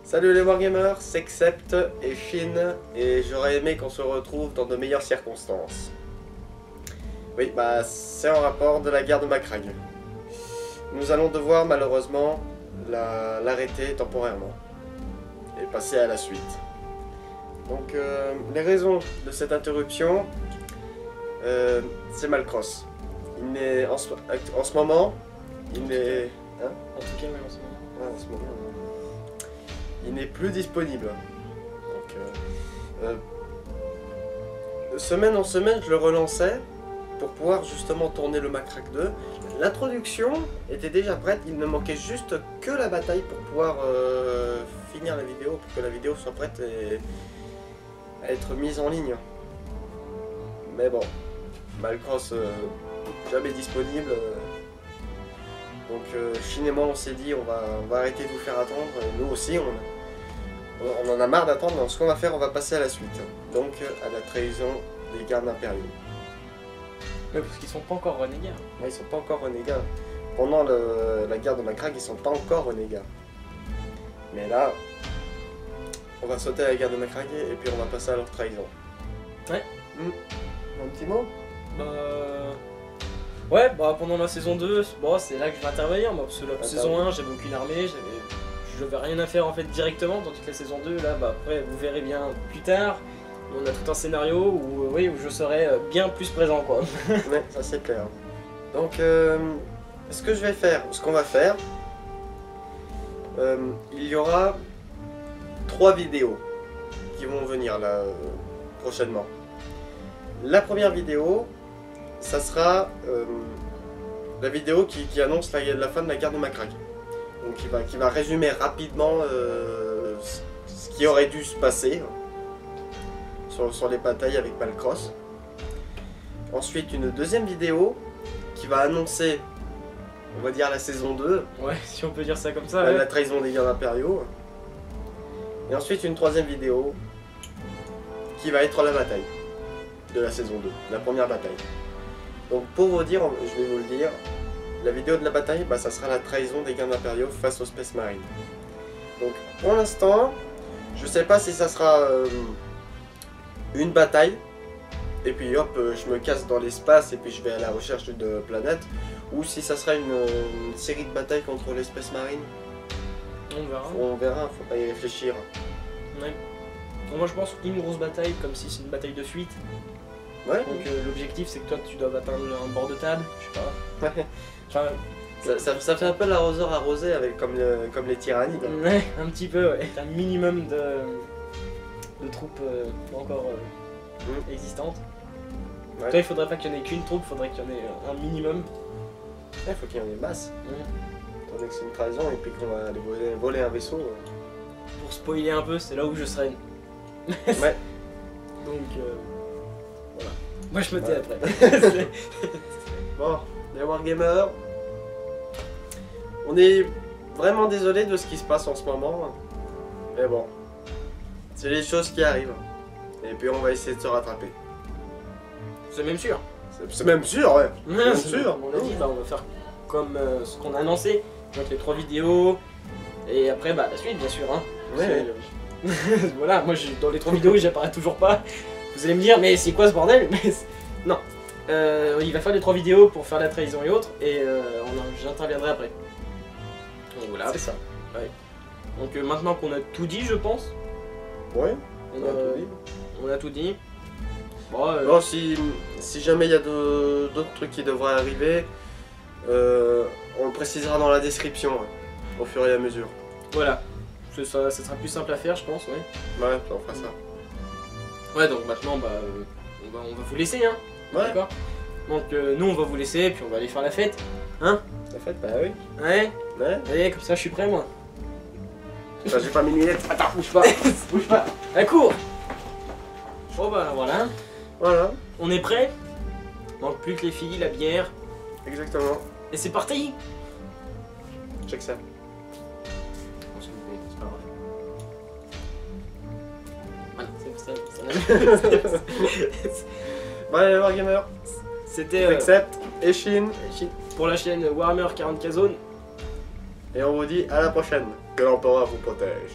Salut les Wargamers, c'est Xept et Shin, et j'aurais aimé qu'on se retrouve dans de meilleures circonstances. Oui, bah c'est en rapport de la guerre de Macragge. Nous allons devoir malheureusement l'arrêter temporairement et passer à la suite. Donc les raisons de cette interruption, c'est Malcross. Il est en ce moment, il est... Hein, en tout cas, oui, en ce moment. ouais, en ce moment. Il n'est plus disponible. Donc, semaine en semaine, je le relançais pour pouvoir justement tourner le Macragge 2. L'introduction était déjà prête, il ne manquait juste que la bataille pour pouvoir finir la vidéo, pour que la vidéo soit prête et à être mise en ligne. Mais bon, Malcross jamais disponible. Donc Shin et moi on s'est dit on va arrêter de vous faire attendre, et nous aussi on en a marre d'attendre, donc ce qu'on va faire, on va passer à la suite. Donc à la trahison des gardes impériaux. Mais parce qu'ils sont pas encore renégats. Ouais, ils sont pas encore renégats. Pendant la guerre de Macragge, ils sont pas encore renégats. Mais là, on va sauter à la guerre de Macragge et puis on va passer à leur trahison. Ouais. Un petit mot? Ouais, bah pendant la saison 2, bon, c'est là que je vais intervenir, moi, parce que la saison 1, j'avais aucune armée, j'avais rien à faire en fait directement, tandis que la saison 2, là, bah après, vous verrez bien plus tard, on a tout un scénario où, oui, où je serai bien plus présent, quoi. Ouais, ça c'est clair. Donc, ce que je vais faire, ce qu'on va faire, il y aura 3 vidéos qui vont venir là prochainement. La première vidéo, ça sera la vidéo qui annonce la fin de la guerre de Macragge. Donc qui va résumer rapidement ce qui aurait dû se passer sur les batailles avec Malcross. Ensuite une deuxième vidéo qui va annoncer, on va dire, la saison 2. Ouais, si on peut dire ça comme ça. La trahison des gardes impériaux. Et ensuite une troisième vidéo qui va être la bataille de la saison 2, la première bataille. Donc pour vous dire, je vais vous le dire, la vidéo de la bataille, bah, ça sera la trahison des gardes impériaux face aux Space Marines. Donc pour l'instant, je sais pas si ça sera une bataille, et puis hop, je me casse dans l'espace et puis je vais à la recherche d'une planète, ou si ça sera une série de batailles contre les Space Marines. On verra. Faut pas y réfléchir. Ouais. Bon, moi je pense une grosse bataille, comme si c'est une bataille de fuite. Ouais. Donc l'objectif c'est que toi tu dois atteindre un bord de table, je sais pas. Ouais. Enfin, Ça fait un peu l'arroseur arrosé avec comme les tyrannides. Ouais, un petit peu, ouais. Un minimum de troupes pas encore existantes. Ouais. Toi il faudrait pas qu'il y en ait qu'une troupe, il faudrait qu'il y en ait un minimum. Il faut qu'il y en ait masse. Tandis que c'est une trahison et puis qu'on va aller voler un vaisseau. Pour spoiler un peu, c'est là où je serai. Ouais. Donc voilà. Moi je me tais après. Bon, les Wargamers, on est vraiment désolé de ce qui se passe en ce moment. Mais bon, c'est les choses qui arrivent. Et puis on va essayer de se rattraper. C'est même sûr. C'est même sûr, ouais. Bien sûr. On a dit, bah, on va faire comme ce qu'on a annoncé. Donc les 3 vidéos. Et après, bah la suite, bien sûr. Hein. Ouais. Voilà, moi dans les 3 vidéos, j'apparais toujours pas. Vous allez me dire, mais c'est quoi ce bordel? Non. Il va faire les 3 vidéos pour faire la trahison et autres. Et j'interviendrai après. Donc voilà. C'est ça. Ouais. Donc maintenant qu'on a tout dit, je pense. Ouais. On a tout dit. Bon, Bon, si jamais il y a d'autres trucs qui devraient arriver, on le précisera dans la description, au fur et à mesure. Voilà. Ça sera plus simple à faire, je pense, ouais. Ouais, on fera ça. Ouais, donc maintenant, bah, on va vous laisser, hein. Ouais. D'accord. Donc nous, on va vous laisser, puis on va aller faire la fête. Hein? La fête, bah oui. Ouais. Ouais. Allez, comme ça, je suis prêt, moi. Enfin, j'ai pas mes lunettes. Attends, bouge pas. Bouge pas. Allez, cours. Bon, bah, voilà. Voilà. On est prêt. Manque plus que les filles, la bière. Exactement. Et c'est parti. Check ça. C'est pas grave. Voilà, c'est Bon, les Wargamers, c'était Xept et Shin. pour la chaîne Warhammer 40K Zone. Et on vous dit à la prochaine. Que l'empereur vous protège.